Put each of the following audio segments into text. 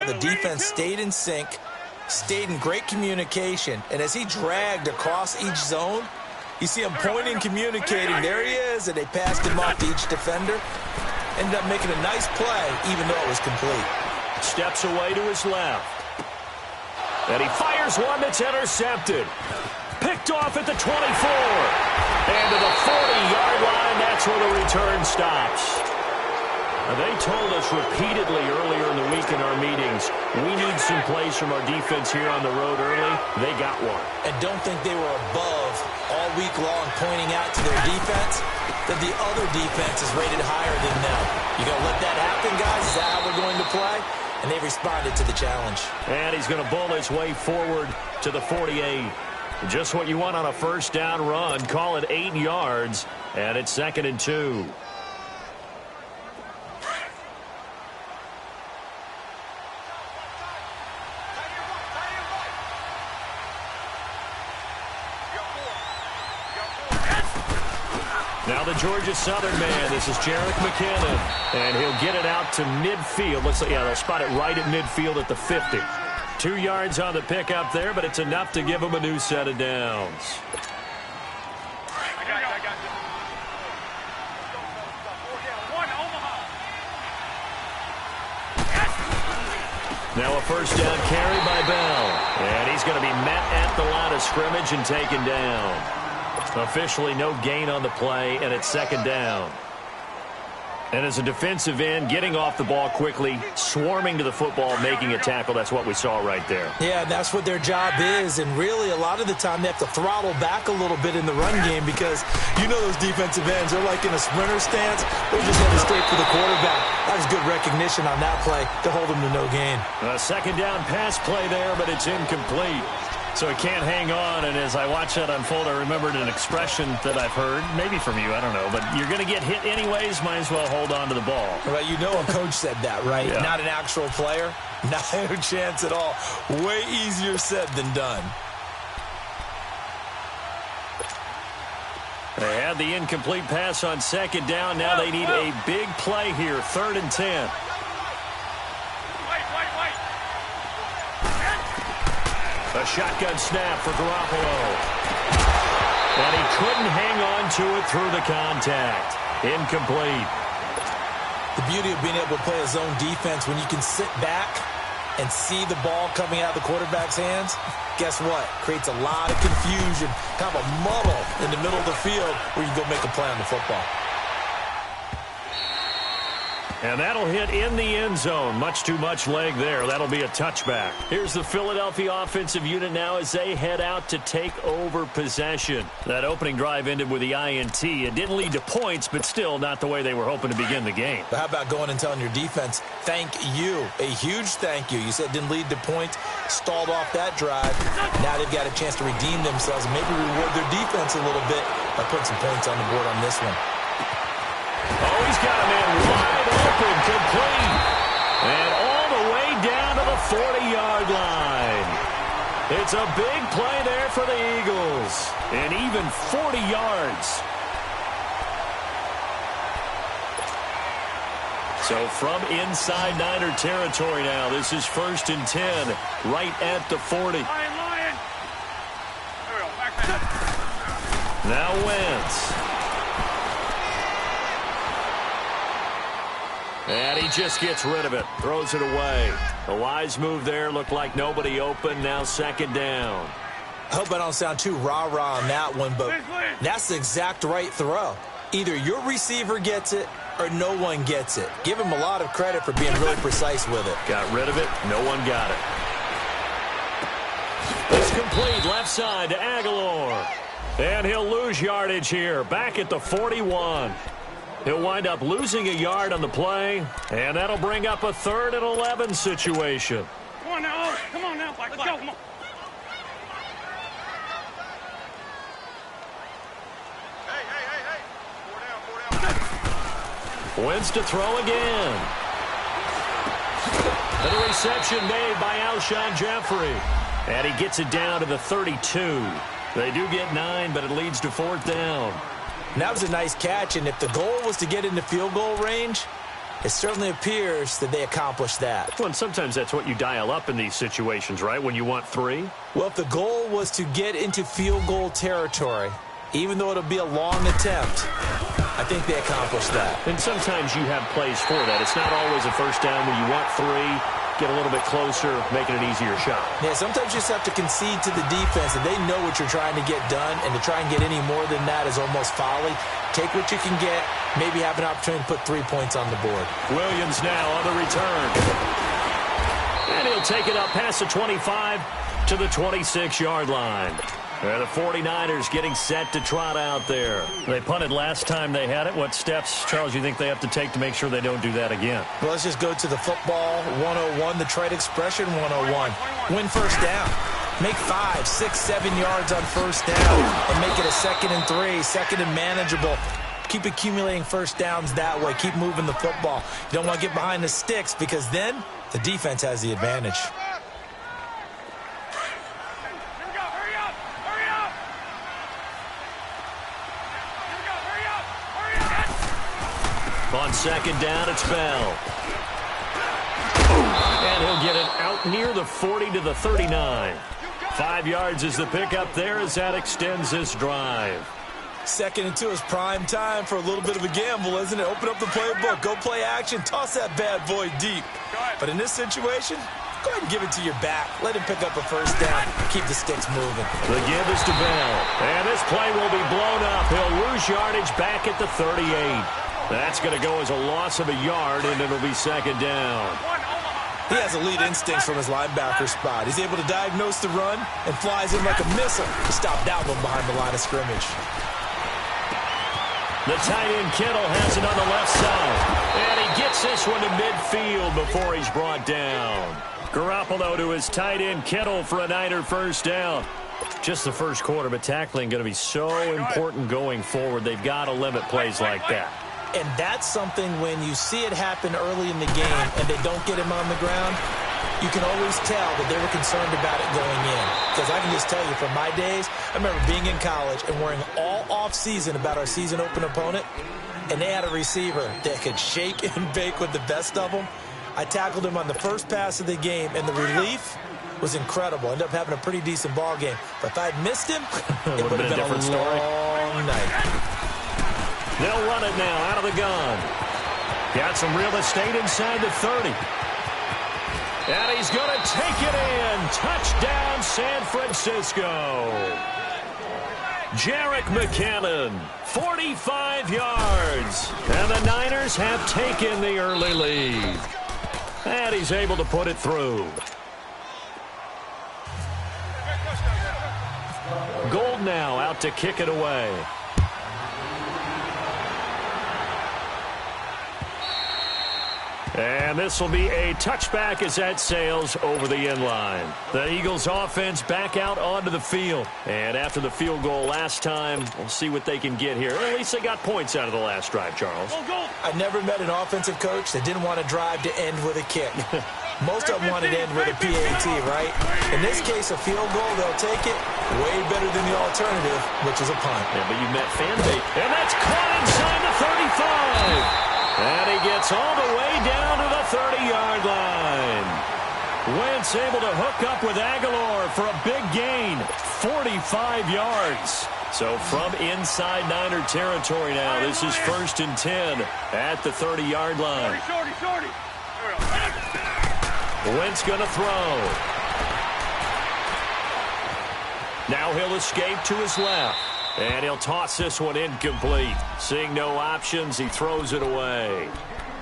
the defense stayed in sync, stayed in great communication, and as he dragged across each zone, you see him pointing, communicating. There he is, and they passed him off to each defender. Ended up making a nice play, even though it was complete. Steps away to his left. And he fires one that's intercepted. Picked off at the 24. And to the 40-yard line, that's where the return stops. They told us repeatedly earlier in the week in our meetings, we need some plays from our defense here on the road early. They got one. And don't think they were above all week long pointing out to their defense that the other defense is rated higher than them. You going to let that happen, guys? Is that how we're going to play? And they responded to the challenge. And he's going to bull his way forward to the 48. Just what you want on a first down run. Call it 8 yards, and it's 2nd and 2. Now the Georgia Southern man, this is Jerick McKinnon, and he'll get it out to midfield. Looks like, yeah, they'll spot it right at midfield at the 50. 2 yards on the pickup there, but it's enough to give him a new set of downs. Now a first down carry by Bell, and he's going to be met at the line of scrimmage and taken down. Officially no gain on the play, and it's 2nd down. And as a defensive end, getting off the ball quickly, swarming to the football, making a tackle, that's what we saw right there. Yeah, that's what their job is, and really a lot of the time they have to throttle back a little bit in the run game because you know those defensive ends, they're like in a sprinter stance. They're just headed straight for the quarterback. That was good recognition on that play to hold them to no gain. A 2nd down pass play there, but it's incomplete. So he can't hang on, and as I watch that unfold, I remembered an expression that I've heard, maybe from you, I don't know, but you're going to get hit anyways, might as well hold on to the ball. Right, you know a coach said that, right? Yeah. Not an actual player. Not a chance at all. Way easier said than done. They had the incomplete pass on 2nd down. Now they need a big play here, 3rd and 10. A shotgun snap for Garoppolo. And he couldn't hang on to it through the contact. Incomplete. The beauty of being able to play a zone defense when you can sit back and see the ball coming out of the quarterback's hands, guess what? Creates a lot of confusion, kind of a muddle in the middle of the field where you go make a play on the football. And that'll hit in the end zone. Much too much leg there. That'll be a touchback. Here's the Philadelphia offensive unit now as they head out to take over possession. That opening drive ended with the INT. It didn't lead to points, but still not the way they were hoping to begin the game. But how about going and telling your defense, thank you, a huge thank you. You said it didn't lead to points, stalled off that drive. Now they've got a chance to redeem themselves and maybe reward their defense a little bit by putting some points on the board on this one. Oh, he's got a man wide open, complete. And all the way down to the 40-yard line. It's a big play there for the Eagles. And even 40 yards. So from inside Niner territory now, this is 1st and 10, right at the 40. Now Wentz. And he just gets rid of it, throws it away. A wise move there, looked like nobody open, now 2nd down. I hope I don't sound too rah-rah on that one, but that's the exact right throw. Either your receiver gets it or no one gets it. Give him a lot of credit for being really precise with it. Got rid of it, no one got it. It's complete, left side to Aguilar. And he'll lose yardage here, back at the 41. He'll wind up losing a yard on the play, and that'll bring up a 3rd and 11 situation. Come on now, come on now, let's go, come on. Hey. 4 down. Wentz to throw again. And a reception made by Alshon Jeffrey. And he gets it down to the 32. They do get 9, but it leads to 4th down. And that was a nice catch, and if the goal was to get into field goal range, It certainly appears that they accomplished that. Well, and sometimes that's what you dial up in these situations, right, when you want 3? Well, if the goal was to get into field goal territory, even though it'll be a long attempt, I think they accomplished that. And sometimes you have plays for that. It's not always a first down when you want 3. Get a little bit closer, making it easier shot. Yeah, sometimes you just have to concede to the defense, and they know what you're trying to get done, and to try and get any more than that is almost folly. Take what you can get, maybe have an opportunity to put 3 points on the board. Williams now on the return. And he'll take it up past the 25 to the 26-yard line. And the 49ers getting set to trot out there. They punted last time they had it. What steps, Charles, you think they have to take to make sure they don't do that again? Well, let's just go to the football 101, the trade expression 101. Win first down. Make 5, 6, 7 yards on first down and make it a 2nd and 3, 2nd and manageable. Keep accumulating first downs that way. Keep moving the football. You don't want to get behind the sticks because then the defense has the advantage. On second down, it's Bell. And he'll get it out near the 40 to the 39. 5 yards is the pickup there as that extends this drive. 2nd and 2 is prime time for a little bit of a gamble, isn't it? Open up the playbook, go play action, toss that bad boy deep. But in this situation, go ahead and give it to your back. Let him pick up a first down. Keep the sticks moving. The give is to Bell. And this play will be blown up. He'll lose yardage back at the 38. That's going to go as a loss of a yard, and it'll be 2nd down. He has elite instincts from his linebacker spot. He's able to diagnose the run and flies in like a missile to stop that one behind the line of scrimmage. The tight end Kittle has it on the left side. And he gets this one to midfield before he's brought down. Garoppolo to his tight end Kittle for a Niner first down. Just the first quarter, but tackling going to be so important going forward. They've got to limit plays like that. And that's something when you see it happen early in the game and they don't get him on the ground, you can always tell that they were concerned about it going in. Because I can just tell you from my days, I remember being in college and worrying all off-season about our season open opponent, and they had a receiver that could shake and bake with the best of them. I tackled him on the first pass of the game, and the relief was incredible. Ended up having a pretty decent ball game. But if I had missed him, it would have been a different long night. They'll run it now out of the gun. Got some real estate inside the 30. And he's going to take it in. Touchdown, San Francisco. Jerick McKinnon, 45 yards. And the Niners have taken the early lead. And he's able to put it through. Gold now out to kick it away. And this will be a touchback as that sails over the end line. The Eagles offense back out onto the field. And after the field goal last time, we'll see what they can get here. At least they got points out of the last drive, Charles. I never met an offensive coach that didn't want to drive to end with a kick. Most of them wanted to end with a PAT, right? In this case, a field goal, they'll take it way better than the alternative, which is a punt. Yeah, but you met fan base. And that's caught inside the 35. And he gets all the way down to the 30-yard line. Wentz able to hook up with Aguilar for a big gain, 45 yards. So from inside Niner territory now, this is 1st and 10 at the 30-yard line. Wentz going to throw. Now he'll escape to his left. And he'll toss this one incomplete. Seeing no options, he throws it away.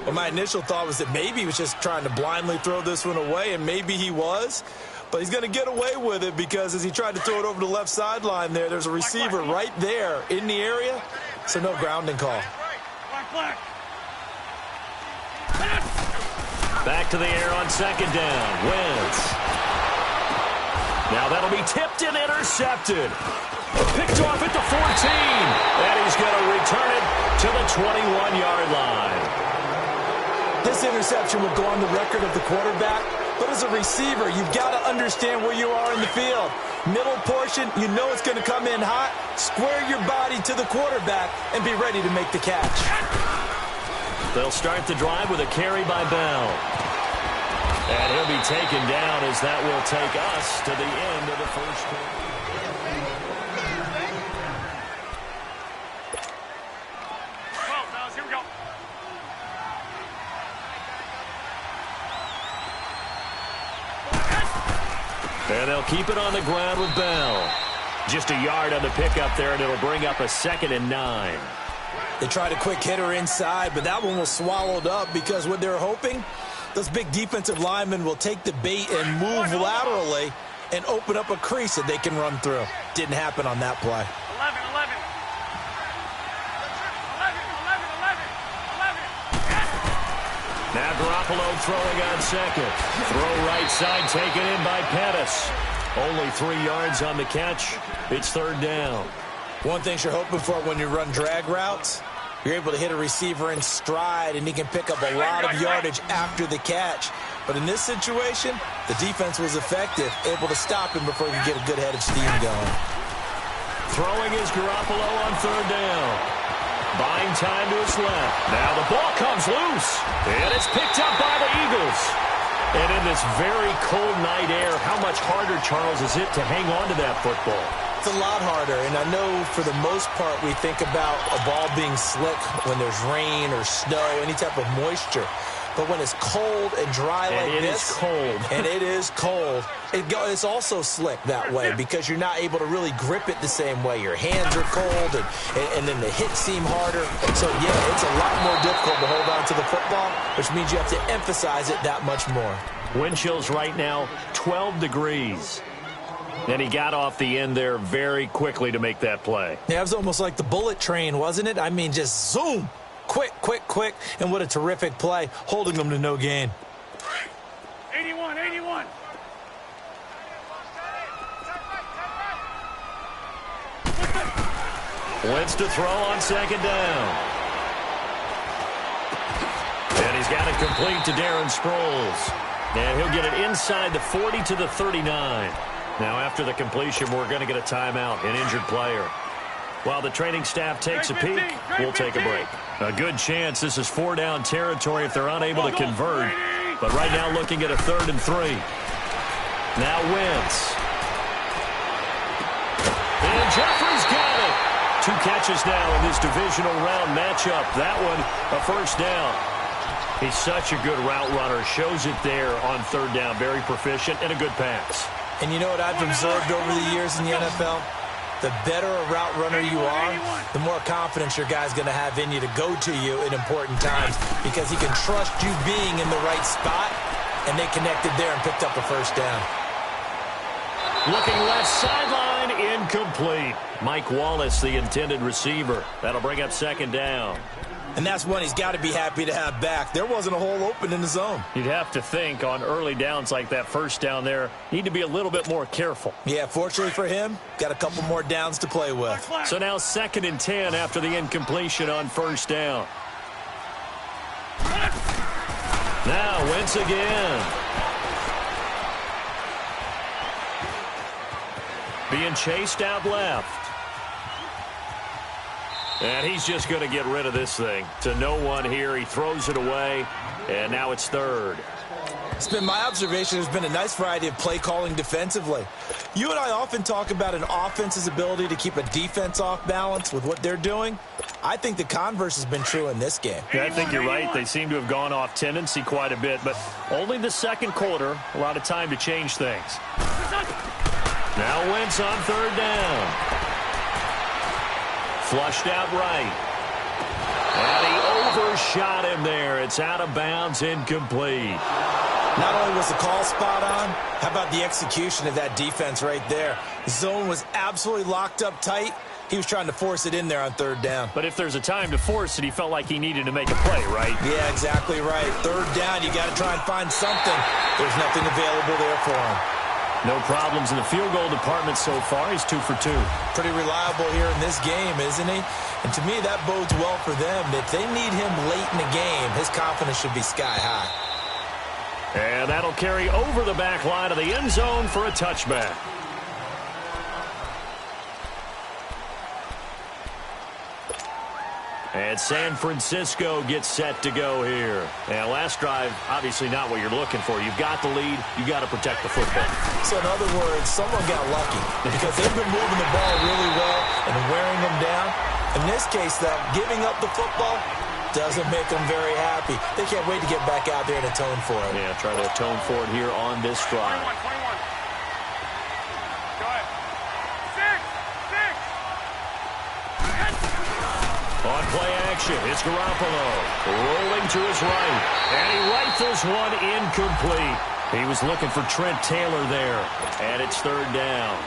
Well, my initial thought was that maybe he was just trying to blindly throw this one away, and maybe he was. But he's going to get away with it because as he tried to throw it over the left sideline there's a receiver right there in the area, so no grounding call. Back to the air on 2nd down. Wentz. Now that'll be tipped and intercepted. Picked off at the 14. And he's going to return it to the 21-yard line. This interception will go on the record of the quarterback, but as a receiver, you've got to understand where you are in the field. Middle portion, you know it's going to come in hot. Square your body to the quarterback and be ready to make the catch. They'll start the drive with a carry by Bell. And he'll be taken down as that will take us to the end of the first quarter. 12, fellas, here we go. And they'll keep it on the ground with Bell. Just a yard on the pickup there, and it'll bring up a 2nd and 9. They tried a quick hitter inside, but that one was swallowed up because what they're hoping, those big defensive linemen will take the bait and move laterally and open up a crease that they can run through. Didn't happen on that play. 11, 11. 11, 11, 11, 11. Now Garoppolo throwing on second. Throw right side taken in by Pettis. Only 3 yards on the catch. It's 3rd down. One thing you're hoping for when you run drag routes, you're able to hit a receiver in stride, and he can pick up a lot of yardage after the catch. But in this situation, the defense was effective, able to stop him before he could get a good head of steam going. Throwing is Garoppolo on 3rd down. Buying time to his left. Now the ball comes loose, and it's picked up by the Eagles. And in this very cold night air, how much harder, Charles, is it to hang on to that football? It's a lot harder, and I know for the most part we think about a ball being slick when there's rain or snow, any type of moisture. But when it's cold and dry like this, is cold. and it is cold, it's also slick that way because you're not able to really grip it the same way. Your hands are cold, and then the hits seem harder. So, yeah, it's a lot more difficult to hold on to the football, which means you have to emphasize it that much more. Wind chills right now, 12 degrees. And he got off the end there very quickly to make that play. Yeah, it was almost like the bullet train, wasn't it? I mean, just zoom. Quick, quick, quick. And what a terrific play, holding them to no gain. 81, 81. Wentz to throw on 2nd down. And he's got it complete to Darren Sproles. And he'll get it inside the 40 to the 39. Now, after the completion, we're going to get a timeout, an injured player. While the training staff takes a peek, we'll take a break. A good chance this is 4-down territory if they're unable to convert. But right now looking at a 3rd and 3. Now Wentz. And Jeffrey's got it. 2 catches now in this divisional round matchup. That one, a 1st down. He's such a good route runner. Shows it there on 3rd down. Very proficient and a good pass. And you know what I've observed over the years in the NFL? The better a route runner you are, the more confidence your guy's going to have in you to go to you in important times because he can trust you being in the right spot, and they connected there and picked up a 1st down. Looking left sideline, incomplete. Mike Wallace, the intended receiver. That'll bring up 2nd down. And that's one he's got to be happy to have back. There wasn't a hole open in the zone. You'd have to think on early downs like that 1st down there, need to be a little bit more careful. Yeah, fortunately for him, got a couple more downs to play with. So now 2nd and 10 after the incompletion on 1st down. Now Wentz again. Being chased out left. And he's just going to get rid of this thing. To no one here. He throws it away, and now it's 3rd. It's been my observation there's been a nice variety of play calling defensively. You and I often talk about an offense's ability to keep a defense off balance with what they're doing. I think the converse has been true in this game. Yeah, I think you're right. They seem to have gone off tendency quite a bit, but only the 2nd quarter, a lot of time to change things. Now Wentz on 3rd down. Flushed out right. And he overshot him there. It's out of bounds, incomplete. Not only was the call spot on, how about the execution of that defense right there? The zone was absolutely locked up tight. He was trying to force it in there on 3rd down. But if there's a time to force it, he felt like he needed to make a play, right? Yeah, exactly right. 3rd down, you got to try and find something. There's nothing available there for him. No problems in the field goal department so far. He's 2 for 2. Pretty reliable here in this game, isn't he? And to me, that bodes well for them. If they need him late in the game, his confidence should be sky high. And that'll carry over the back line of the end zone for a touchback. And San Francisco gets set to go here. And last drive, obviously not what you're looking for. You've got the lead. You've got to protect the football. So in other words, someone got lucky because they've been moving the ball really well and wearing them down. In this case, though, giving up the football doesn't make them very happy. They can't wait to get back out there and atone for it. Yeah, try to atone for it here on this drive. 21. Go ahead. 6. On play action, it's Garoppolo rolling to his right, and he rifles one incomplete. He was looking for Trent Taylor there, and it's third down.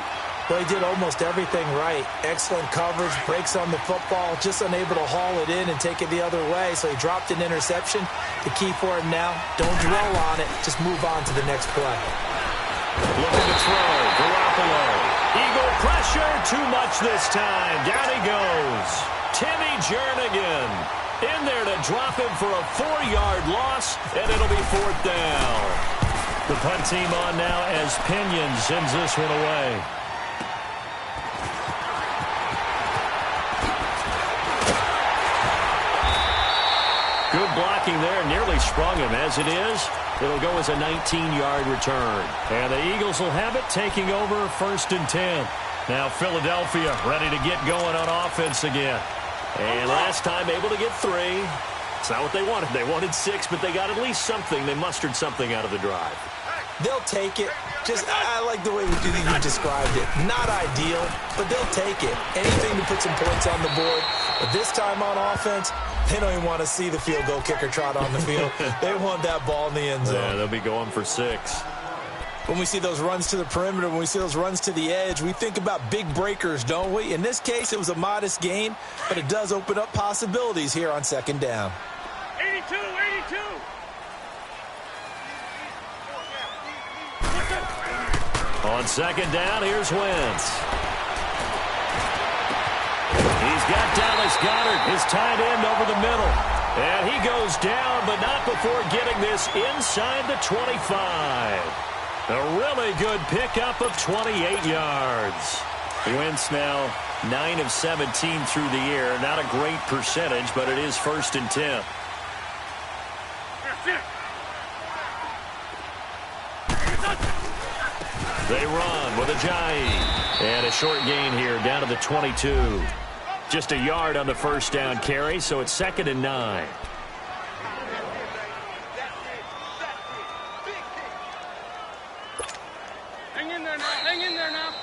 Well, he did almost everything right. Excellent coverage, breaks on the football, just unable to haul it in and take it the other way, so he dropped an interception. The key for him now, don't dwell on it, just move on to the next play. Looking to throw, Garoppolo. Eagle pressure, too much this time. Down he goes. Timmy Jernigan in there to drop him for a 4-yard loss, and it'll be fourth down. The punt team on now as Pinion sends this one away. Good blocking there, nearly sprung him. As it is, it'll go as a 19-yard return. And the Eagles will have it, taking over first and 10. Now Philadelphia ready to get going on offense again. And last time able to get 3. It's not what they wanted. They wanted 6, but they got at least something. They mustered something out of the drive. They'll take it. I like the way you described it. Not ideal, but they'll take it. Anything to put some points on the board. But this time on offense, they don't even want to see the field goal kicker trot on the field. They want that ball in the end zone. Yeah, they'll be going for 6. When we see those runs to the perimeter, when we see those runs to the edge, we think about big breakers, don't we? In this case, it was a modest gain, but it does open up possibilities here on second down. 82. On second down, here's Wentz. He's got Dallas Goedert, his tight end, over the middle. And he goes down, but not before getting this inside the 25. A really good pickup of 28 yards. Wentz now 9 of 17 through the air. Not a great percentage, but it is first and 10. They run with Ajayi. And a short gain here down to the 22. Just a yard on the first down carry, so it's second and 9. Hang in there now.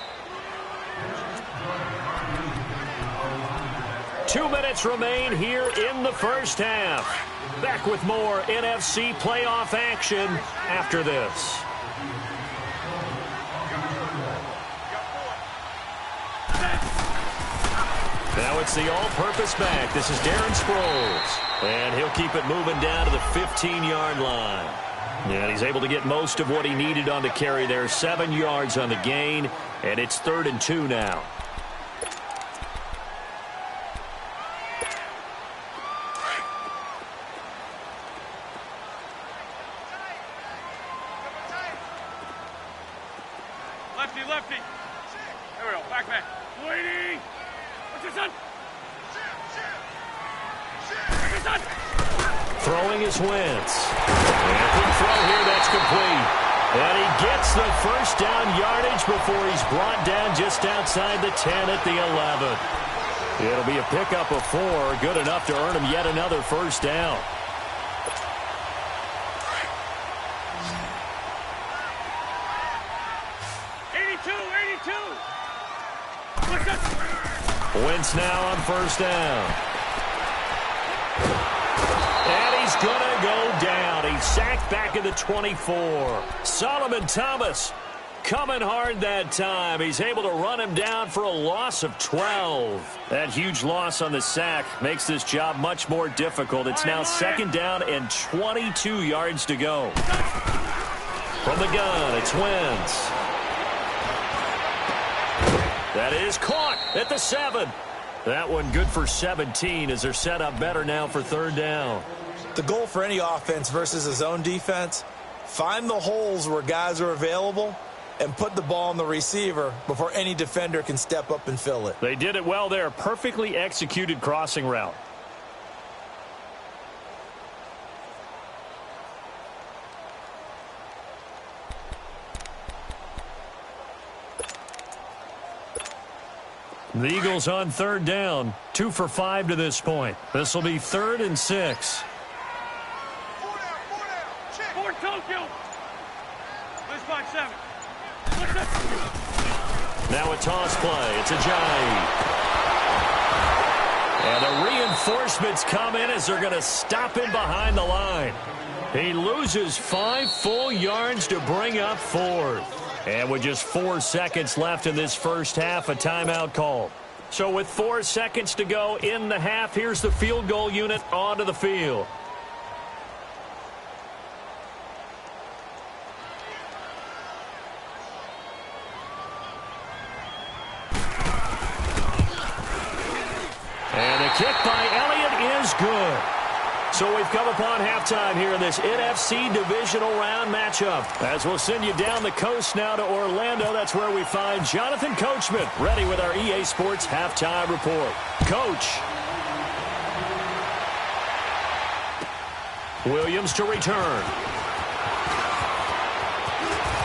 2 minutes remain here in the first half. Back with more NFC playoff action after this. Now it's the all-purpose back. This is Darren Sproles. And he'll keep it moving down to the 15-yard line. And he's able to get most of what he needed on the carry there. 7 yards on the gain, and it's 3rd and 2 now. Lefty. There we go. Back man. Waiting. What's your son? What's your son? Throwing is Wentz. And a quick throw here, that's complete. And he gets the first down yardage before he's brought down just outside the 10 at the 11. It'll be a pickup of 4, good enough to earn him yet another first down. Wentz now on first down. And he's going to go down. He's sacked back at the 24. Solomon Thomas coming hard that time. He's able to run him down for a loss of 12. That huge loss on the sack makes this job much more difficult. It's now second down and 22 yards to go. From the gun, it's Wentz. That is caught at the 7. That one good for 17 as they're set up better now for third down. The goal for any offense versus a zone defense, find the holes where guys are available and put the ball on the receiver before any defender can step up and fill it. They did it well there. Perfectly executed crossing route. The Eagles on third down, 2 for 5 to this point. This will be 3rd and 6. Four Tokyo. Let's find 7. Now a toss play. It's Ajayi. And the reinforcements come in as they're going to stop him behind the line. He loses 5 full yards to bring up 4th. And with just 4 seconds left in this first half, a timeout call. So with 4 seconds to go in the half, here's the field goal unit onto the field. And the kick by Elliott is good. So we've come upon halftime here in this NFC divisional round matchup. As we'll send you down the coast now to Orlando, that's where we find Jonathan Coachman ready with our EA Sports halftime report. Coach. Williams to return.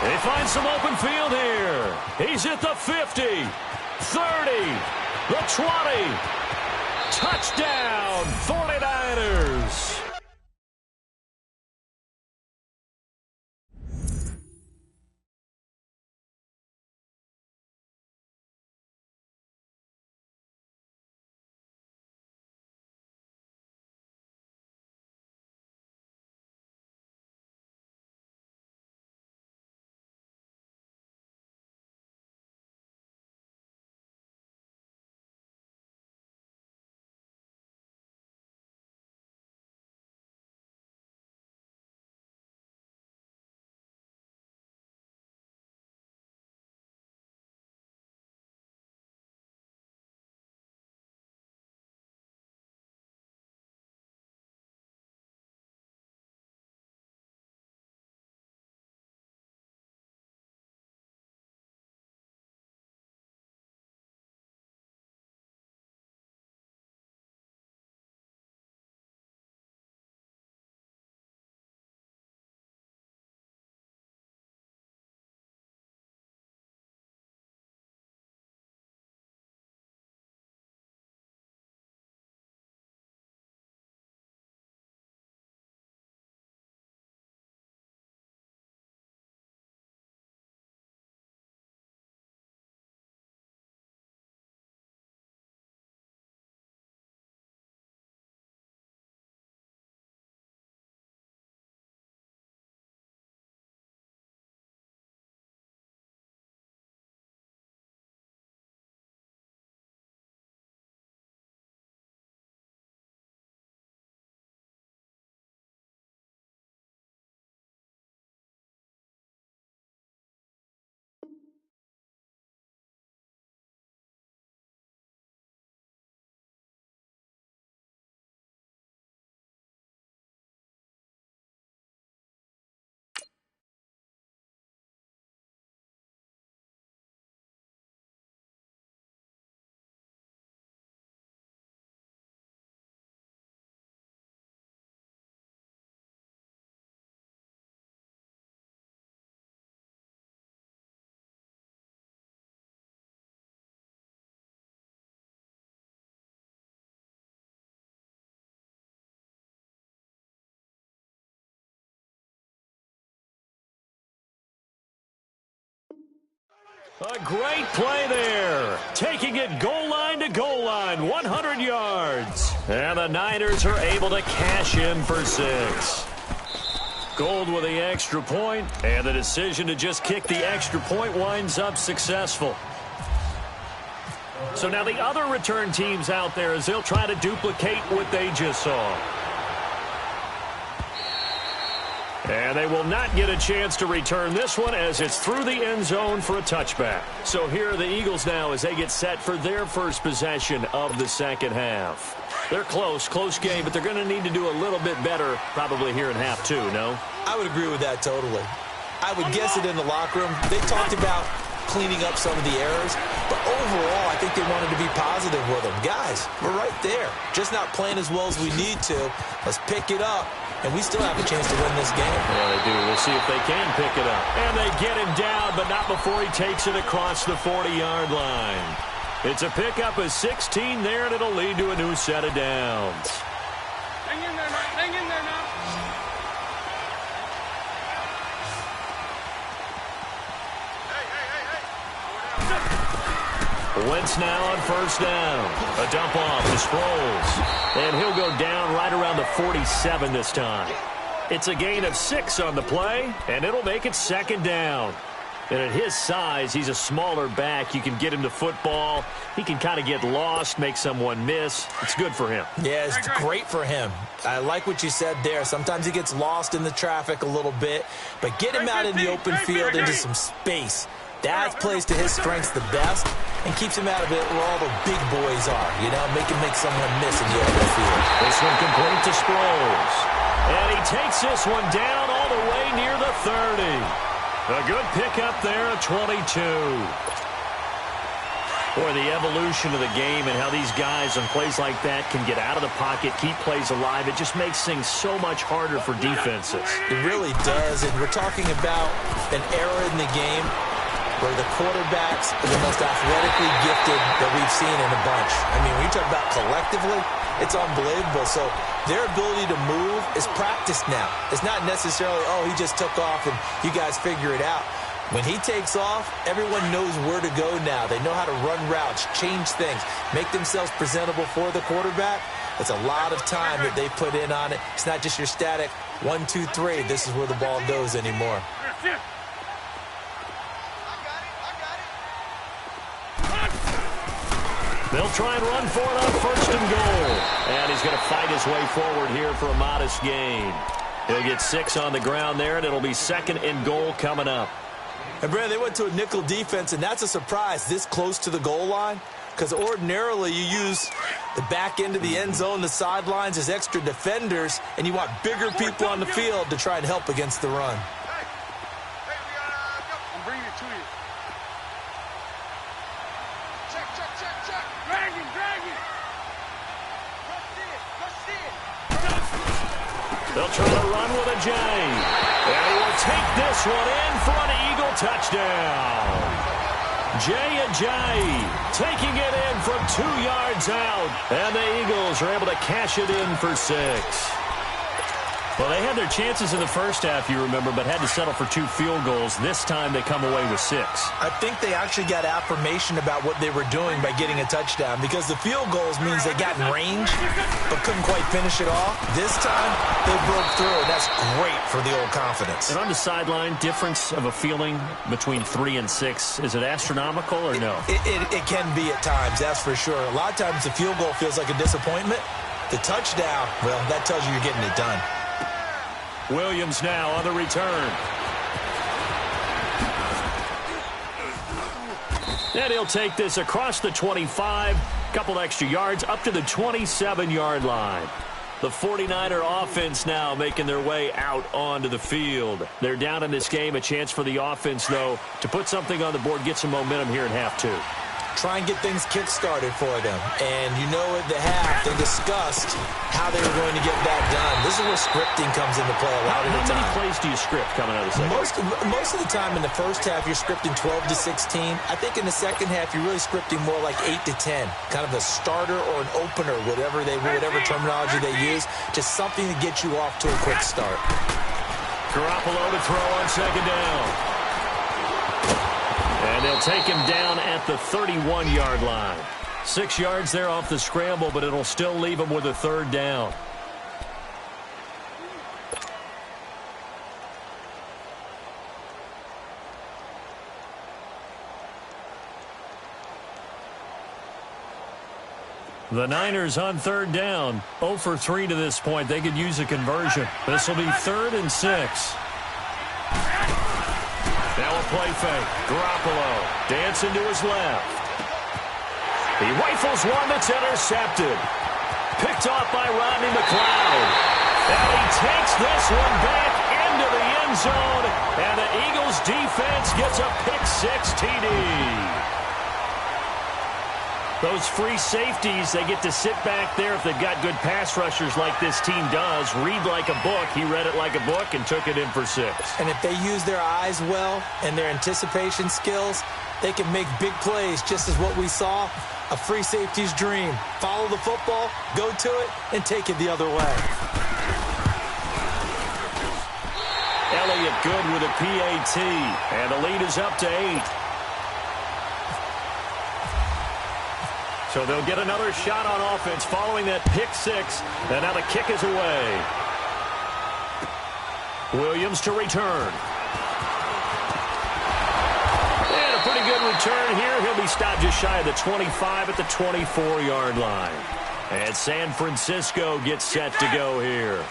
They find some open field here. He's at the 50, 30, the 20. Touchdown, 49ers. A great play there. Taking it goal line to goal line, 100 yards. And the Niners are able to cash in for 6. Gold with the extra point, and the decision to just kick the extra point winds up successful. So now the other return teams out there as they'll try to duplicate what they just saw. And they will not get a chance to return this one as it's through the end zone for a touchback. So here are the Eagles now as they get set for their first possession of the second half. They're close game, but they're going to need to do a little bit better probably here in half 2, no? I would agree with that totally. I would guess it in the locker room. They talked about cleaning up some of the errors, but overall I think they wanted to be positive with them. Guys, we're right there. Just not playing as well as we need to. Let's pick it up. And we still have a chance to win this game. Yeah, they do. We'll see if they can pick it up. And they get him down, but not before he takes it across the 40-yard line. It's a pickup of 16 there, and it'll lead to a new set of downs. Hang in there now. Hang in there now. Wentz now on first down. A dump off to Sproles. And he'll go down right around the 47 this time. It's a gain of 6 on the play, and it'll make it second down. And at his size, he's a smaller back. You can get him to football. He can kind of get lost, make someone miss. It's good for him. Yeah, it's great for him. I like what you said there. Sometimes he gets lost in the traffic a little bit, but get him out in the open field into some space. That plays to his strengths the best and keeps him out of it where all the big boys are, you know, make someone miss in the open field. This one complete to Sproles. And he takes this one down all the way near the 30. A good pickup there at 22. Boy, the evolution of the game and how these guys on plays like that can get out of the pocket, keep plays alive, it just makes things so much harder for defenses. It really does, and we're talking about an era in the game where the quarterbacks are the most athletically gifted that we've seen in a bunch. I mean, when you talk about collectively, it's unbelievable. So their ability to move is practiced now. It's not necessarily, oh, he just took off and you guys figure it out. When he takes off, everyone knows where to go now. They know how to run routes, change things, make themselves presentable for the quarterback. It's a lot of time that they put in on it. It's not just your static 1, 2, 3. This is where the ball goes anymore. They'll try and run for it on first and goal. And he's going to fight his way forward here for a modest gain. He'll get 6 on the ground there, and it'll be second and goal coming up. And, Brad, they went to a nickel defense, and that's a surprise this close to the goal line, because ordinarily you use the back end of the end zone, the sidelines as extra defenders, and you want bigger people on the field to try and help against the run. I'm bringing it to you. Check. Drag him. They'll try to run with a J. And he will take this one in for an Eagle touchdown. Jay taking it in from 2 yards out. And the Eagles are able to cash it in for 6. Well, they had their chances in the first half, you remember, but had to settle for 2 field goals. This time they come away with 6. I think they actually got affirmation about what they were doing by getting a touchdown, because the field goals means they got in range but couldn't quite finish it off. This time they broke through, and that's great for the old confidence. And on the sideline, difference of a feeling between 3 and 6, is it astronomical or no? It can be at times, that's for sure. A lot of times the field goal feels like a disappointment. The touchdown, well, that tells you you're getting it done. Williams now on the return. And he'll take this across the 25, couple extra yards, up to the 27-yard line. The 49er offense now making their way out onto the field. They're down in this game. A chance for the offense, though, to put something on the board, get some momentum here in half 2. Try and get things kick-started for them. And you know at the half, they discussed how they were going to get that done. This is where scripting comes into play a lot of the time. How many plays do you script coming out of the second? Most of the time in the first half, you're scripting 12 to 16. I think in the second half, you're really scripting more like 8 to 10. Kind of a starter or an opener, whatever terminology they use. Just something to get you off to a quick start. Garoppolo to throw on second down. And they'll take him down at the 31-yard line. 6 yards there off the scramble, but it'll still leave him with a third down. The Niners on third down. 0 for 3 to this point. They could use a conversion. This will be 3rd and 6. Now a play fake. Garoppolo dancing to his left. He rifles one that's intercepted. Picked off by Rodney McLeod. And he takes this one back into the end zone. And the Eagles defense gets a pick-6 TD. Those free safeties, they get to sit back there if they've got good pass rushers like this team does. Read like a book. He read it like a book and took it in for 6. And if they use their eyes well and their anticipation skills, they can make big plays, just as what we saw, a free safety's dream. Follow the football, go to it, and take it the other way. Elliott good with a PAT, and the lead is up to 8. So they'll get another shot on offense following that pick 6, and now the kick is away. Williams to return. And a pretty good return here. He'll be stopped just shy of the 25 at the 24-yard line. And San Francisco gets set to go here.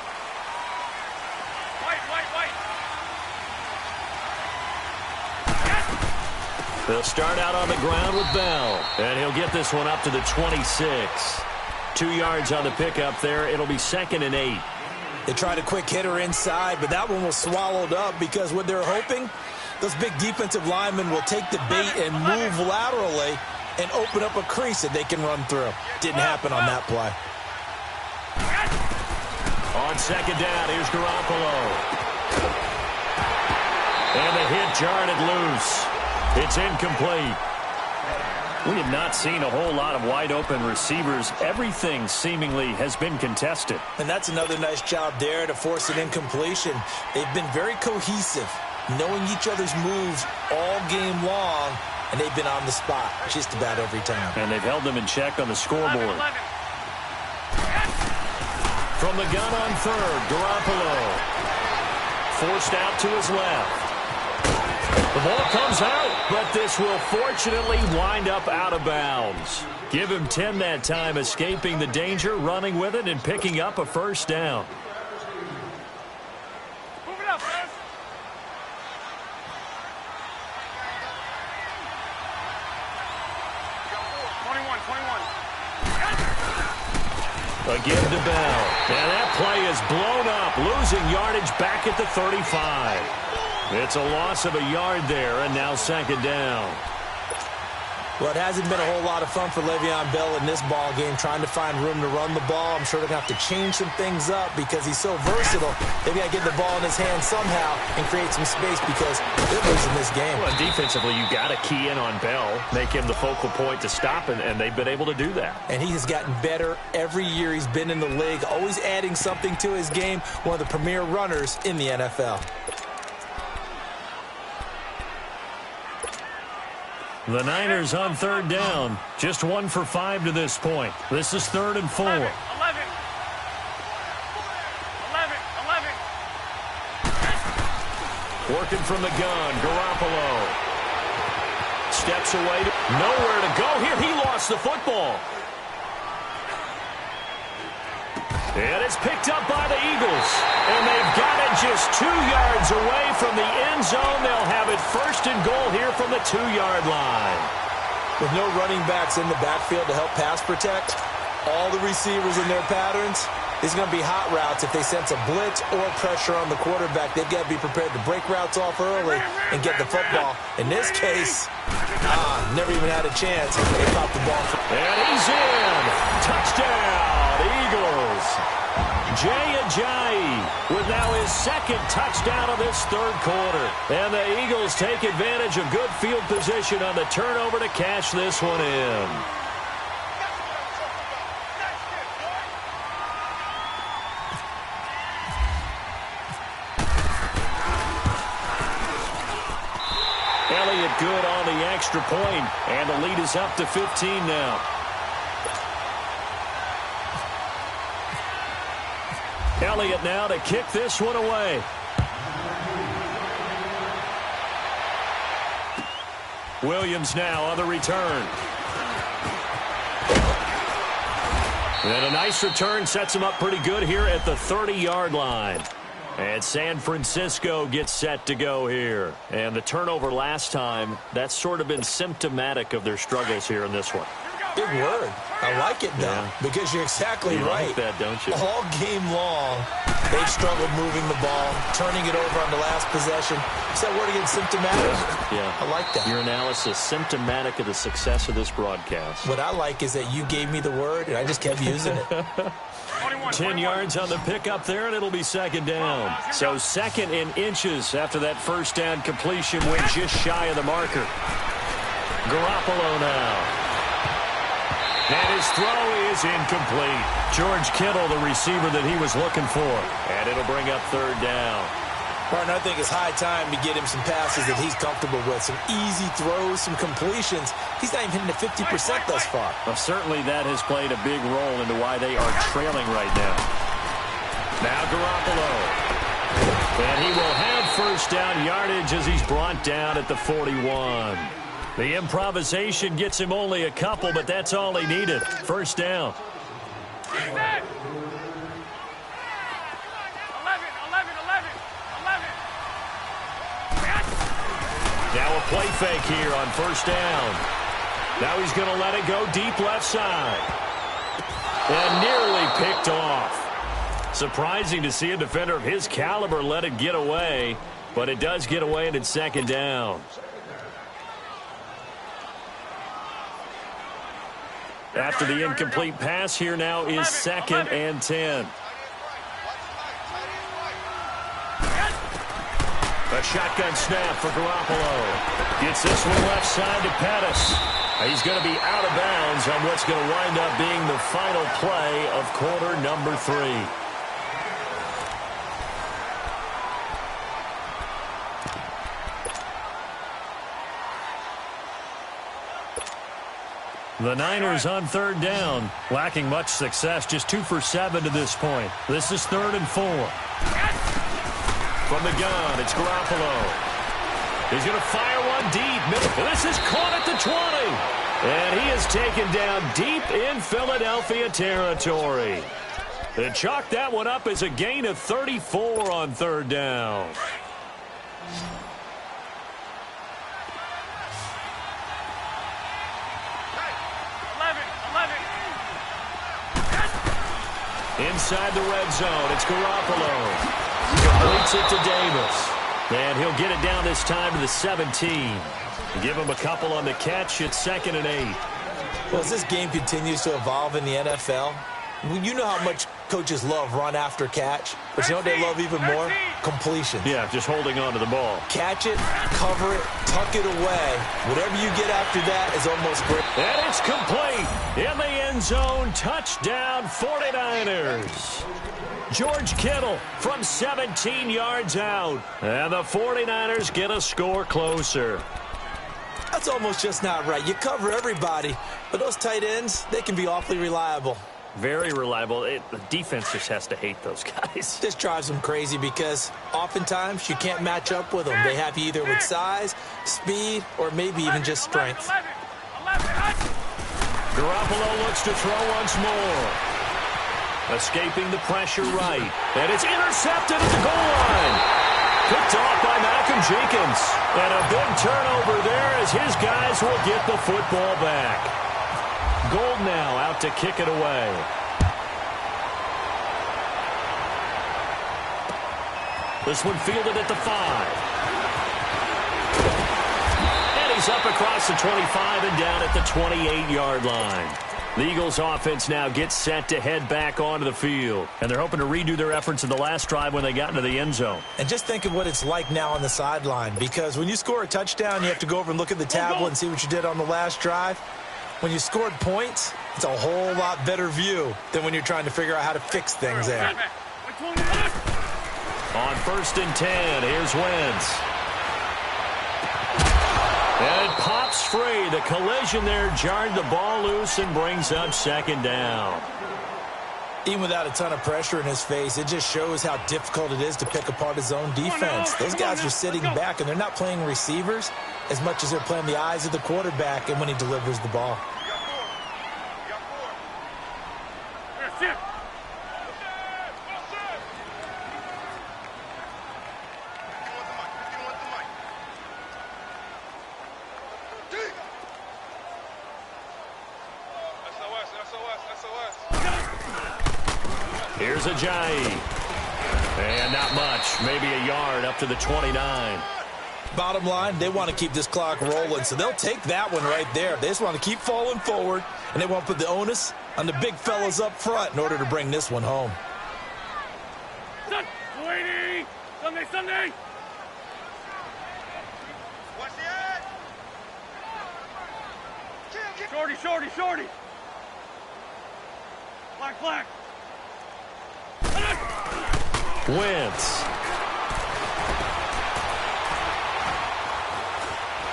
They'll start out on the ground with Bell, and he'll get this one up to the 26. 2 yards on the pickup there. It'll be 2nd and 8. They tried a quick hitter inside, but that one was swallowed up because what they're hoping, those big defensive linemen will take the bait and move laterally and open up a crease that they can run through. Didn't happen on that play. On 2nd down, here's Garoppolo. And the hit jarred it loose. It's incomplete. We have not seen a whole lot of wide-open receivers. Everything seemingly has been contested. And that's another nice job there to force an incompletion. They've been very cohesive, knowing each other's moves all game long, and they've been on the spot just about every time. And they've held them in check on the scoreboard. From the gun on 3rd, Garoppolo. Forced out to his left. The ball comes out, but this will fortunately wind up out of bounds. Give him 10 that time, escaping the danger, running with it, and picking up a 1st down. Move it up, guys. Again to Bell. And that play is blown up, losing yardage back at the 35. It's a loss of a yard there, and now 2nd down. Well, it hasn't been a whole lot of fun for Le'Veon Bell in this ball game, trying to find room to run the ball. I'm sure they're going to have to change some things up because he's so versatile. They've got to get the ball in his hand somehow and create some space because they're losing this game. Well, defensively, you got to key in on Bell, make him the focal point to stop, and they've been able to do that. And he has gotten better every year he's been in the league, always adding something to his game, one of the premier runners in the NFL. The Niners on 3rd down. Just 1 for 5 to this point. This is 3rd and 4. 11. Working from the gun, Garoppolo. Steps away. Nowhere to go here. He lost the football. And it's picked up by the Eagles. And they've got it just 2 yards away from the end zone. They'll have it 1st and goal here from the 2-yard line. With no running backs in the backfield to help pass protect, all the receivers in their patterns, it's going to be hot routes if they sense a blitz or pressure on the quarterback. They've got to be prepared to break routes off early and get the football. In this case, never even had a chance. They caught the ball. And he's in. Touchdown, Eagles. Jay Ajayi with now his 2nd touchdown of this 3rd quarter. And the Eagles take advantage of good field position on the turnover to cash this one in. Elliott good on the extra point, and the lead is up to 15 now. Elliott now to kick this one away. Williams now on the return. And a nice return sets him up pretty good here at the 30-yard line. And San Francisco gets set to go here. And the turnover last time, that's sort of been symptomatic of their struggles here in this one. Here we go. Big word. I like it now because you're exactly right. You like that, don't you? All game long, they've struggled moving the ball, turning it over on the last possession. Is that word again, symptomatic? Yeah. I like that. Your analysis, symptomatic of the success of this broadcast. What I like is that you gave me the word, and I just kept using it. 10 yards on the pickup there, and it'll be second down. So second in inches after that first down completion went just shy of the marker. Garoppolo now. And his throw is incomplete. George Kittle, the receiver that he was looking for. And it'll bring up third down. Partner, I think it's high time to get him some passes that he's comfortable with. Some easy throws, some completions. He's not even hitting the 50% thus far. Well, certainly that has played a big role into why they are trailing right now. Now Garoppolo. And he will have first down yardage as he's brought down at the 41. The improvisation gets him only a couple, but that's all he needed. First down. 11. Now a play fake here on first down. Now he's going to let it go deep left side. And nearly picked off. Surprising to see a defender of his caliber let it get away, but it does get away and it's second down. After the incomplete pass, here now is second and 10. A shotgun snap for Garoppolo. Gets this one left side to Pettis. He's going to be out of bounds on what's going to wind up being the final play of quarter number 3. The Niners on third down, lacking much success, just 2 for 7 to this point. This is 3rd and 4. From the gun, it's Garoppolo. He's going to fire one deep. This is caught at the 20. And he is taken down deep in Philadelphia territory. They chalk that one up as a gain of 34 on third down. Inside the red zone, it's Garoppolo. Completes it to Davis. And he'll get it down this time to the 17. Give him a couple on the catch. It's 2nd and 8. Well, as this game continues to evolve in the NFL, you know how much coaches love run after catch, but you know what they love even more? Completion. Yeah, just holding on to the ball. Catch it, cover it, tuck it away. Whatever you get after that is almost great. And it's complete. In the end zone, touchdown 49ers. George Kittle from 17 yards out. And the 49ers get a score closer. That's almost just not right. You cover everybody, but those tight ends, they can be awfully reliable. Very reliable. The defense just has to hate those guys. This drives them crazy because oftentimes you can't match up with them. They have you either with size, speed, or maybe even just strength. Garoppolo looks to throw once more. Escaping the pressure right. And it's intercepted at the goal line. Picked off by Malcolm Jenkins. And a big turnover there as his guys will get the football back. Gold now out to kick it away. This one fielded at the 5. And he's up across the 25 and down at the 28-yard line. The Eagles offense now gets set to head back onto the field. And they're hoping to redo their efforts in the last drive when they got into the end zone. And just think of what it's like now on the sideline. Because when you score a touchdown, you have to go over and look at the tablet and see what you did on the last drive. When you scored points, it's a whole lot better view than when you're trying to figure out how to fix things there. On 1st and 10, here's Wentz. And it pops free. The collision there jarred the ball loose and brings up 2nd down. Even without a ton of pressure in his face, it just shows how difficult it is to pick apart his own defense. Those guys are sitting back, and they're not playing receivers as much as they're playing the eyes of the quarterback and when he delivers the ball. Here's Ajayi. And not much. Maybe a yard up to the 29. Bottom line, they want to keep this clock rolling, so they'll take that one right there. They just want to keep falling forward, and they want to put the onus on the big fellas up front in order to bring this one home. Waiting! Sunday! Shorty! Black! Wentz.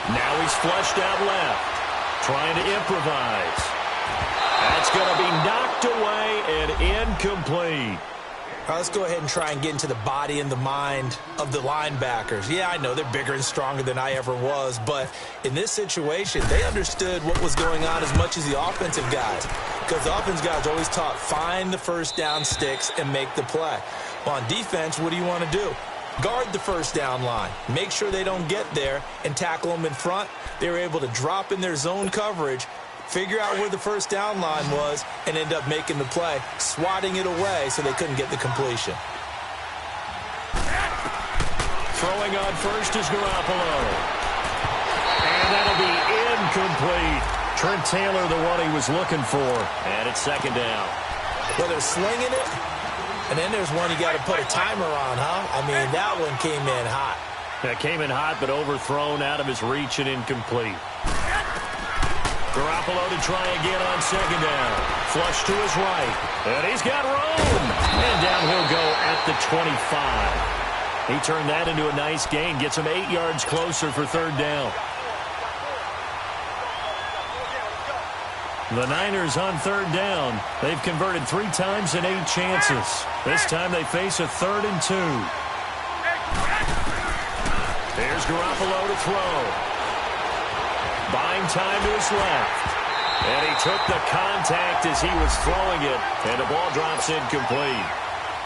Now he's flushed out left, trying to improvise. That's going to be knocked away and incomplete. All right, let's go ahead and try and get into the body and the mind of the linebackers. Yeah, I know they're bigger and stronger than I ever was, but in this situation, they understood what was going on as much as the offensive guys, because the offensive guys always taught find the first down sticks and make the play. Well, on defense, what do you want to do? Guard the first down line. Make sure they don't get there and tackle them in front. They were able to drop in their zone coverage, figure out where the first down line was, and end up making the play, swatting it away so they couldn't get the completion. Throwing on first is Garoppolo. And that'll be incomplete. Trent Taylor, the one he was looking for. And it's second down. Well, they're slinging it, and then there's one you got to put a timer on, huh? I mean, that one came in hot. That came in hot, but overthrown out of his reach and incomplete. Garoppolo to try again on second down. Flush to his right. And he's got room. And down he'll go at the 25. He turned that into a nice gain. Gets him 8 yards closer for third down. The Niners on third down. They've converted 3 times in 8 chances. This time they face a 3rd and 2. Here's Garoppolo to throw. Buying time to his left. And he took the contact as he was throwing it. And the ball drops incomplete.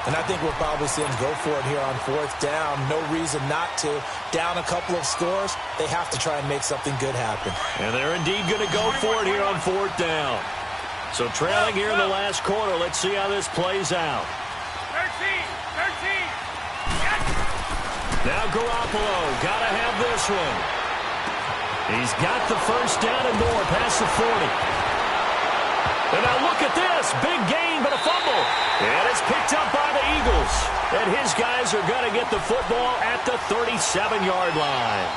And I think we'll probably see him go for it here on 4th down. No reason not to. Down a couple of scores, they have to try and make something good happen. And they're indeed going to go for it here on 4th down. So trailing here in the last quarter. Let's see how this plays out. 13. Now Garoppolo. Got to have this one. He's got the first down and more past the 40. And now look at this. Big gain, but a fumble. And it's picked up by the Eagles. And his guys are going to get the football at the 37-yard line.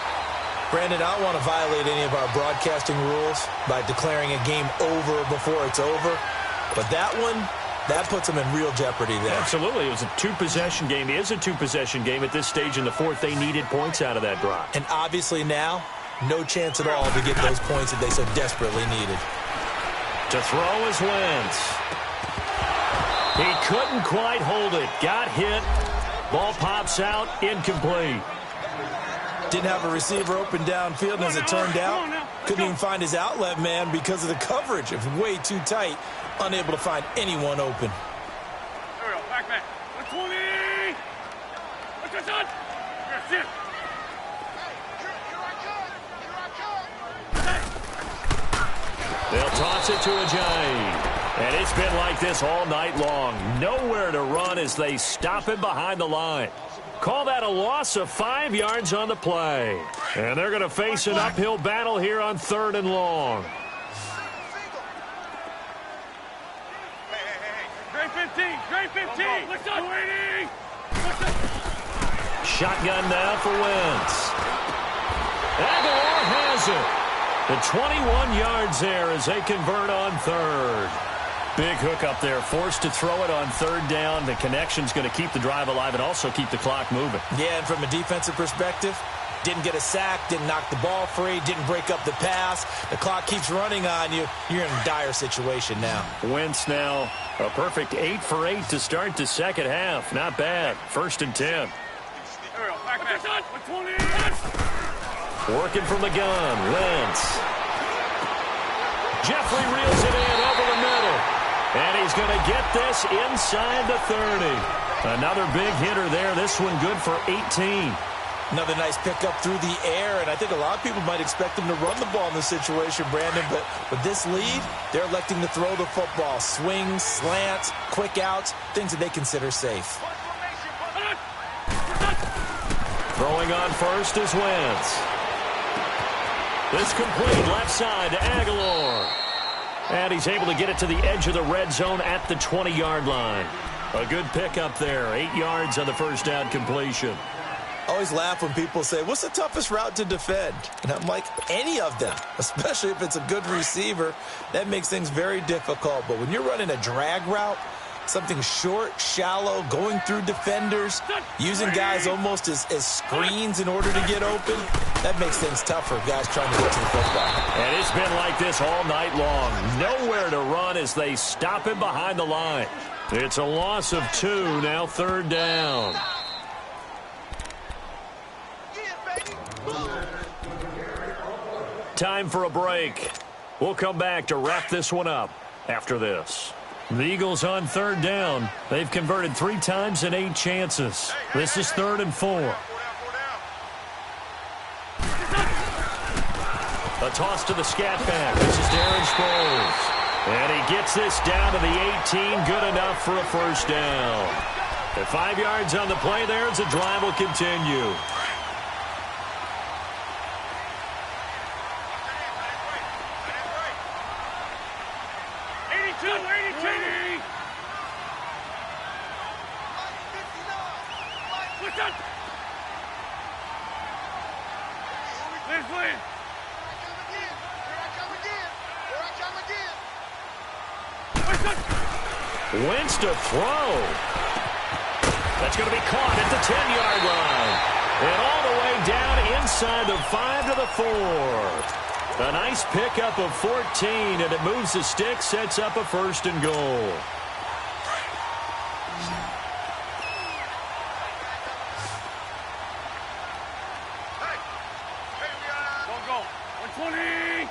Brandon, I don't want to violate any of our broadcasting rules by declaring a game over before it's over. But that one, that puts them in real jeopardy there. Absolutely. It was a 2-possession game. It is a 2-possession game at this stage in the 4th. They needed points out of that drive. And obviously now, no chance at all to get those points that they so desperately needed. To throw is Wentz. He couldn't quite hold it. Got hit. Ball pops out. Incomplete. Didn't have a receiver open downfield, and as it turned out, couldn't even find his outlet man because of the coverage. It was way too tight. Unable to find anyone open. There we go. Back. 120. What's your son? Here, sit. They'll toss it to Ajayi. And it's been like this all night long. Nowhere to run as they stop him behind the line. Call that a loss of 5 yards on the play. And they're going to face an uphill battle here on 3rd and long. Great 15. What's up? Waiting. Shotgun now for Wentz. Aguilar has it. The 21 yards there as they convert on 3rd. Big hook up there, forced to throw it on 3rd down. The connection's going to keep the drive alive and also keep the clock moving. Yeah, and from a defensive perspective, didn't get a sack, didn't knock the ball free, didn't break up the pass. The clock keeps running on you. You're in a dire situation now. Wentz now a perfect 8 for 8 to start the second half. Not bad. 1st and 10. There we go. Back. 120. Working from the gun, Wentz. Jeffrey reels it in over the middle. And he's going to get this inside the 30. Another big hitter there. This one good for 18. Another nice pickup through the air, and I think a lot of people might expect them to run the ball in this situation, Brandon, but with this lead, they're electing to throw the football. Swings, slants, quick outs, things that they consider safe. Throwing on first is Wentz. This complete left side to Aguilar. And he's able to get it to the edge of the red zone at the 20-yard line. A good pickup there, 8 yards on the first down completion. I always laugh when people say, what's the toughest route to defend? And I'm like, any of them, especially if it's a good receiver. That makes things very difficult. But when you're running a drag route, something short, shallow, going through defenders, using guys almost as screens in order to get open, that makes things tougher, guys trying to get to the football. And it's been like this all night long. Nowhere to run as they stop him behind the line. It's a loss of 2, now 3rd down. Time for a break. We'll come back to wrap this one up after this. The Eagles on 3rd down. They've converted 3 times in 8 chances. This is 3rd and 4. A toss to the scat back. This is Darren Sproles. And he gets this down to the 18. Good enough for a first down. At 5 yards on the play there, as the drive will continue. Wentz to throw. That's going to be caught at the 10-yard line. And all the way down inside the 5 to the 4. A nice pickup of 14, and it moves the stick, sets up a 1st and goal. Don't go. 120.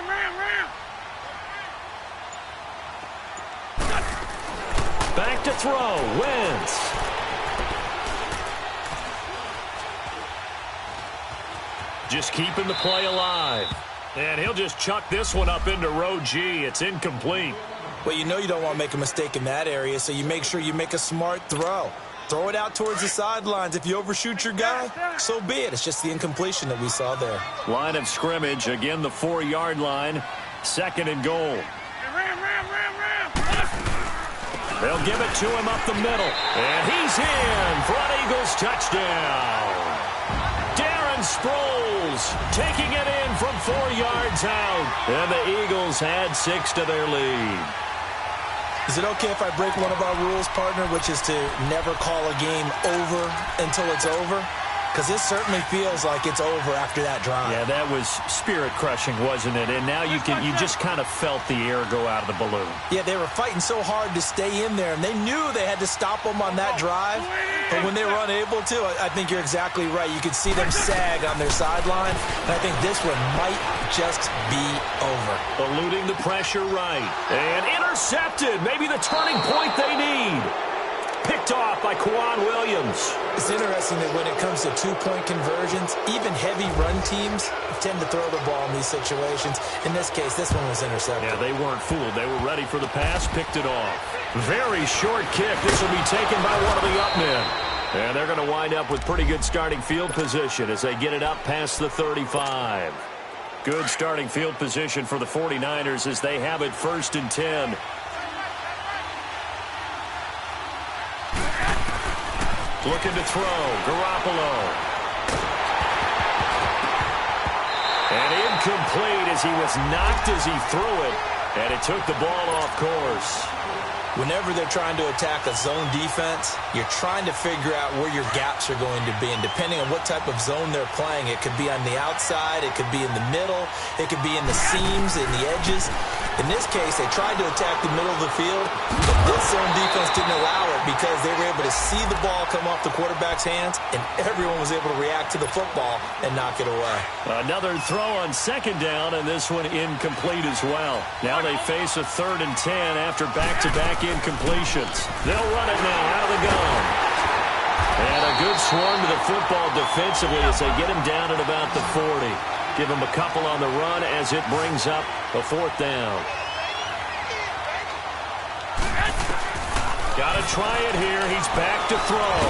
Ram. Back to throw. Wentz. Just keeping the play alive. And he'll just chuck this one up into row G. It's incomplete. Well, you know you don't want to make a mistake in that area, so you make sure you make a smart throw. Throw it out towards the sidelines. If you overshoot your guy, so be it. It's just the incompletion that we saw there. Line of scrimmage, again the 4-yard line. 2nd and goal. Ram. They'll give it to him up the middle. And he's in for an Eagles touchdown. Darren Sproles taking it in from 4 yards out. And the Eagles add 6 to their lead. Is it okay if I break one of our rules, partner, which is to never call a game over until it's over? Because this certainly feels like it's over after that drive. Yeah, that was spirit-crushing, wasn't it? And now you just kind of felt the air go out of the balloon. Yeah, they were fighting so hard to stay in there, and they knew they had to stop them on that drive. But when they were unable to, I think you're exactly right. You could see them sag on their sideline, and I think this one might just be over. Eluding the pressure right. And intercepted. Maybe the turning point they need. Picked off by Quan Williams. It's interesting that when it comes to two-point conversions, even heavy run teams tend to throw the ball in these situations. In this case, this one was intercepted. Yeah, they weren't fooled. They were ready for the pass, picked it off. Very short kick. This will be taken by one of the up men. And they're going to wind up with pretty good starting field position as they get it up past the 35. Good starting field position for the 49ers as they have it 1st and 10. Looking to throw. Garoppolo. And incomplete as he was knocked as he threw it. And it took the ball off course. Whenever they're trying to attack a zone defense, you're trying to figure out where your gaps are going to be. And depending on what type of zone they're playing, it could be on the outside, it could be in the middle, it could be in the seams, in the edges. In this case, they tried to attack the middle of the field, but this zone defense didn't allow it because they were able to see the ball come off the quarterback's hands, and everyone was able to react to the football and knock it away. Another throw on second down, and this one incomplete as well. Now they face a 3rd and 10 after back-to-back incompletions. They'll run it now out of the gun. And a good swarm to the football defensively as they get him down at about the 40. Give him a couple on the run as it brings up a 4th down. Got to try it here. He's back to throw.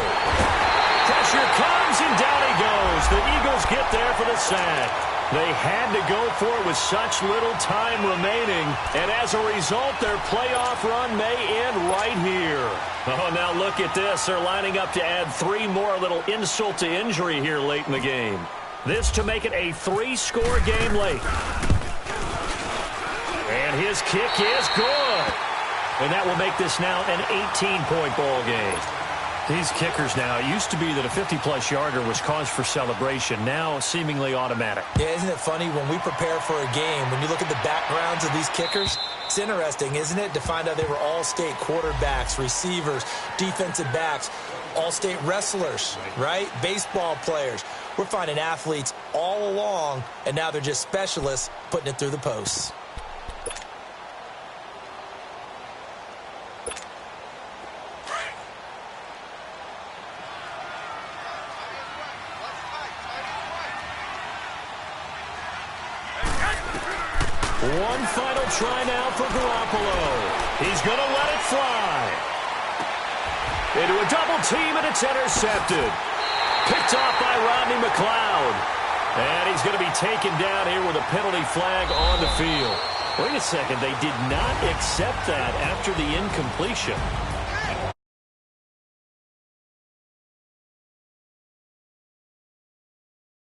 Pressure comes, and down he goes. The Eagles get there for the sack. They had to go for it with such little time remaining, and as a result, their playoff run may end right here. Oh, now look at this. They're lining up to add 3 more, a little insult to injury here late in the game. This to make it a 3-score game late. And his kick is good. And that will make this now an 18-point ball game. These kickers now, it used to be that a 50-plus yarder was cause for celebration. Now seemingly automatic. Yeah, isn't it funny when we prepare for a game, when you look at the backgrounds of these kickers, it's interesting, isn't it, to find out they were all-state quarterbacks, receivers, defensive backs, all-state wrestlers, right? Baseball players. We're finding athletes all along, and now they're just specialists putting it through the posts. One final try now for Garoppolo. He's going to let it fly. Into a double team, and it's intercepted. Picked off by Rodney McLeod. And he's going to be taken down here with a penalty flag on the field. Wait a second, they did not accept that after the incompletion.